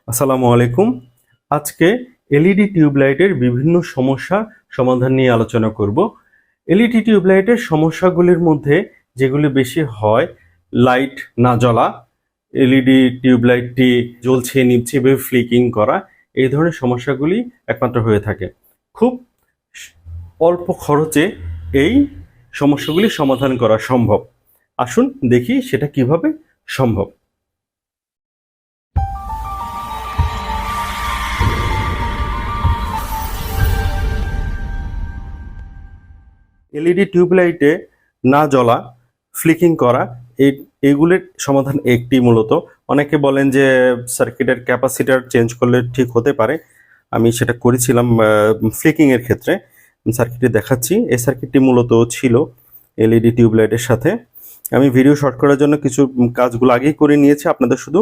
আসসালামু আলাইকুম। আজকে এলইডি টিউবলাইটের বিভিন্ন সমস্যা সমাধান নিয়ে আলোচনা করব। এলইডি টিউবলাইটের সমস্যাগুলির মধ্যে যেগুলি বেশি হয়, লাইট না জ্বলা, এলইডি টিউবলাইটটি জ্বলছে নিভছে বা ফ্লিকিং করা, এই ধরনের সমস্যাগুলি একমাত্র হয়ে থাকে। খুব অল্প খরচে এই সমস্যাগুলি সমাধান করা সম্ভব। আসুন দেখি সেটা কিভাবে সম্ভব। এলইডি টিউবলাইটে না জ্বলা, ফ্লিকিং করা, এইগুলির সমাধান একটি মূলত। অনেকে বলেন যে সার্কিটের ক্যাপাসিটার চেঞ্জ করলে ঠিক হতে পারে। আমি সেটা করেছিলাম ফ্লিকিংয়ের ক্ষেত্রে। সার্কিটটি দেখাচ্ছি। এই সার্কিটটি মূলত ছিল এলইডি টিউবলাইটের সাথে। আমি ভিডিও শর্ট করার জন্য কিছু কাজগুলো আগেই করে নিয়েছি, আপনাদের শুধু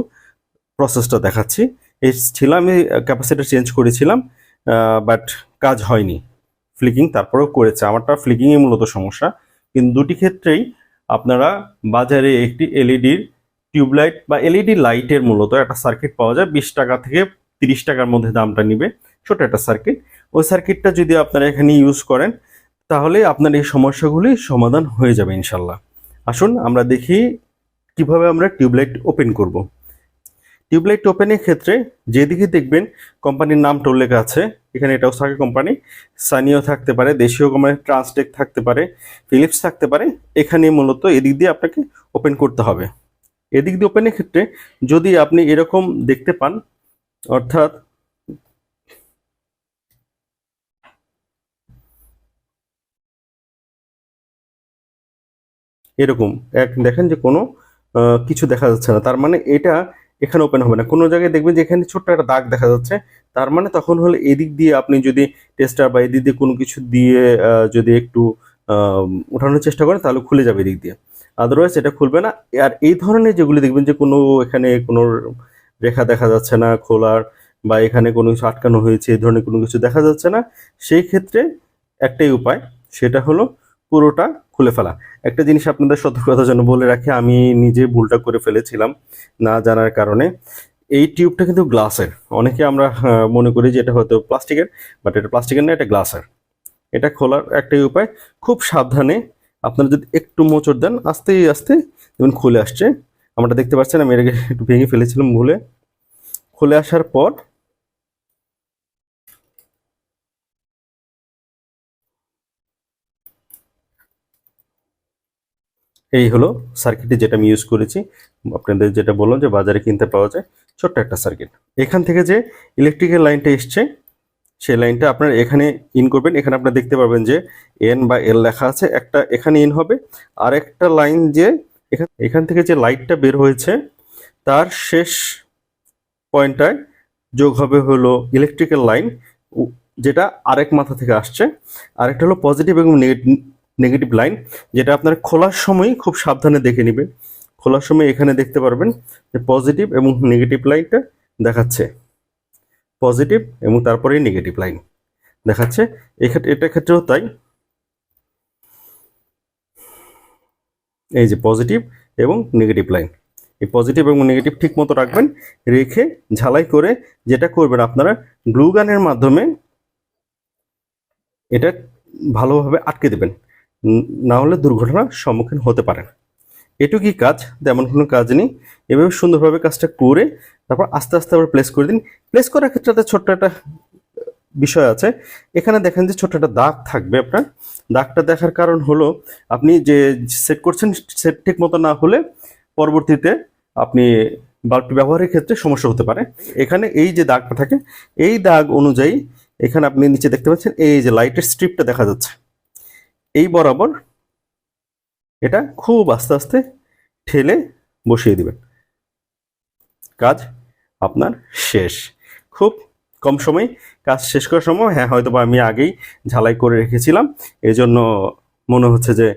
প্রসেসটা দেখাচ্ছি। এই ছিল, আমি ক্যাপাসিটার চেঞ্জ করেছিলাম, বাট কাজ হয়নি। ফ্লিকিং তারপরেও করেছে, আমারটা ফ্লিকিংয়ে মূলত সমস্যা। কিন্তু দুটি ক্ষেত্রেই আপনারা বাজারে একটি এলইডির টিউবলাইট বা এলইডি লাইটের মূলত একটা সার্কিট পাওয়া যায়, 20 টাকা থেকে 30 টাকার মধ্যে দামটা নিবে, ছোট একটা সার্কিট। ওই সার্কিটটা যদি আপনারা এখানে ইউজ করেন তাহলে আপনার এই সমস্যাগুলি সমাধান হয়ে যাবে ইনশাল্লাহ। আসুন আমরা দেখি কিভাবে আমরা টিউবলাইট ওপেন করব। টিউবলাইট ওপেনের ক্ষেত্রে যেদিকে দেখবেন কোম্পানির নামটা উল্লেখ আছে, এখানে এটাও থাকে কোম্পানি, সানিও থাকতে পারে, দেশীয় কোম্পানি ট্রান্সটেক থাকতে পারে, ফিলিপস থাকতে পারে। এখানে মূলত এদিক দিয়ে আপনাকে ওপেন করতে হবে। এদিক দিয়ে ওপেনের ক্ষেত্রে যদি আপনি এরকম দেখতে পান, অর্থাৎ এরকম দেখেন যে কোনো কিছু দেখা যাচ্ছে না, তার মানে এটা এখানে ওপেন হবে না। কোনো জায়গায় দেখবেন যে এখানে ছোট্ট একটা দাগ দেখা যাচ্ছে, তার মানে তখন হলে এদিক দিয়ে আপনি যদি টেস্টার বা এদিক দিয়ে কোনো কিছু দিয়ে যদি একটু উঠানোর চেষ্টা করেন তাহলে খুলে যাবে এদিক দিয়ে, আদারওয়াইজ এটা খুলবে না। আর এই ধরনের যেগুলি দেখবেন যে কোনো এখানে কোনো রেখা দেখা যাচ্ছে না খোলার, বা এখানে কোনো কিছু আটকানো হয়েছে, এই ধরনের কোনো কিছু দেখা যাচ্ছে না, সেই ক্ষেত্রে একটাই উপায়, সেটা হলো পুরোটা খুলে ফেলা। একটা জিনিস আপনাদের সতর্কতার জন্য বলে রাখি, আমি নিজে ভুলটা করে ফেলেছিলাম না জানার কারণে। এই টিউবটা কিন্তু গ্লাসের, অনেকে আমরা মনে করি যে এটা হয়তো প্লাস্টিকের, বাট এটা প্লাস্টিকের না, এটা গ্লাসের। এটা খোলার একটাই উপায়, খুব সাবধানে আপনারা যদি একটু মোচড় দেন, আস্তে আস্তে যেমন খুলে আসছে। আমরা দেখতে পাচ্ছেন আমি এটাকে একটু ভেঙে ফেলেছিলাম ভুলে। খুলে আসার পর এই হলো সার্কিটটি যেটা আমি ইউজ করেছি। আপনাদের যেটা বললাম যে বাজারে কিনতে পাওয়া যায়, ছোট্ট একটা সার্কিট। এখান থেকে যে ইলেকট্রিক্যাল লাইনটা এসছে, সেই লাইনটা আপনার এখানে ইন করবেন। এখানে আপনারা দেখতে পাবেন যে এন বা এল লেখা আছে, একটা এখানে ইন হবে, আর একটা লাইন যে এখান থেকে যে লাইটটা বের হয়েছে তার শেষ পয়েন্টটায় যোগ হবে হলো ইলেকট্রিক্যাল লাইন, যেটা আরেক মাথা থেকে আসছে। আরেকটা হলো পজিটিভ এবং নেগেটিভ লাইন, যেটা আপনার খোলার সময় খুব সাবধানে দেখে নেবেন। খোলার সময় এখানে দেখতে পারবেন যে পজিটিভ এবং নেগেটিভ লাইনটা দেখাচ্ছে, পজিটিভ এবং তারপরে নেগেটিভ লাইন দেখাচ্ছে। এটার ক্ষেত্রেও তাই, এই যে পজিটিভ এবং নেগেটিভ লাইন, এই পজিটিভ এবং নেগেটিভ ঠিক মতো রাখবেন, রেখে ঝালাই করে যেটা করবেন আপনারা গ্লু গানের মাধ্যমে এটা ভালোভাবে আটকে দেবেন, না হলে দুর্ঘটনার সম্মুখীন হতে পারেন। এটুকুই কাজ, তেমন কোনো কাজ নেই। এভাবে সুন্দরভাবে কাজটা করে তারপর আস্তে আস্তে আবার প্লেস করে দিন। প্লেস করার ক্ষেত্রে ছোট্ট একটা বিষয় আছে, এখানে দেখেন যে ছোট্ট একটা দাগ থাকবে। আপনার দাগটা দেখার কারণ হলো আপনি যে সেট করছেন সেট ঠিক মতো না হলে পরবর্তীতে আপনি বাল্বটি ব্যবহারের ক্ষেত্রে সমস্যা হতে পারে। এখানে এই যে দাগটা থাকে, এই দাগ অনুযায়ী এখানে আপনি নিচে দেখতে পাচ্ছেন এই যে লাইটের স্ট্রিপটা দেখা যাচ্ছে, এই বরাবর এটা খুব আস্তে আস্তে ঠেলে বসিয়ে দিবেন, কাজ আপনার শেষ। খুব কম সময় কাজ শেষ করার সময়, হ্যাঁ হয়তো বা আমি আগেই ঝালাই করে রেখেছিলাম, এই জন্য মনে হচ্ছে যে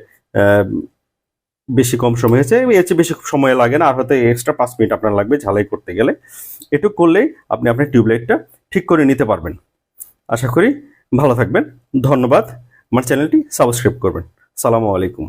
বেশি কম সময় হয়েছে। এর চেয়ে বেশি সময় লাগে না, আর হয়তো এক্সট্রা 5 মিনিট আপনার লাগবে ঝালাই করতে গেলে। এটুকু করলেই আপনি আপনার টিউবলাইটটা ঠিক করে নিতে পারবেন। আশা করি ভালো থাকবেন। ধন্যবাদ। আমার চ্যানেলটি সাবস্ক্রাইব করবেন। সালামু আলাইকুম।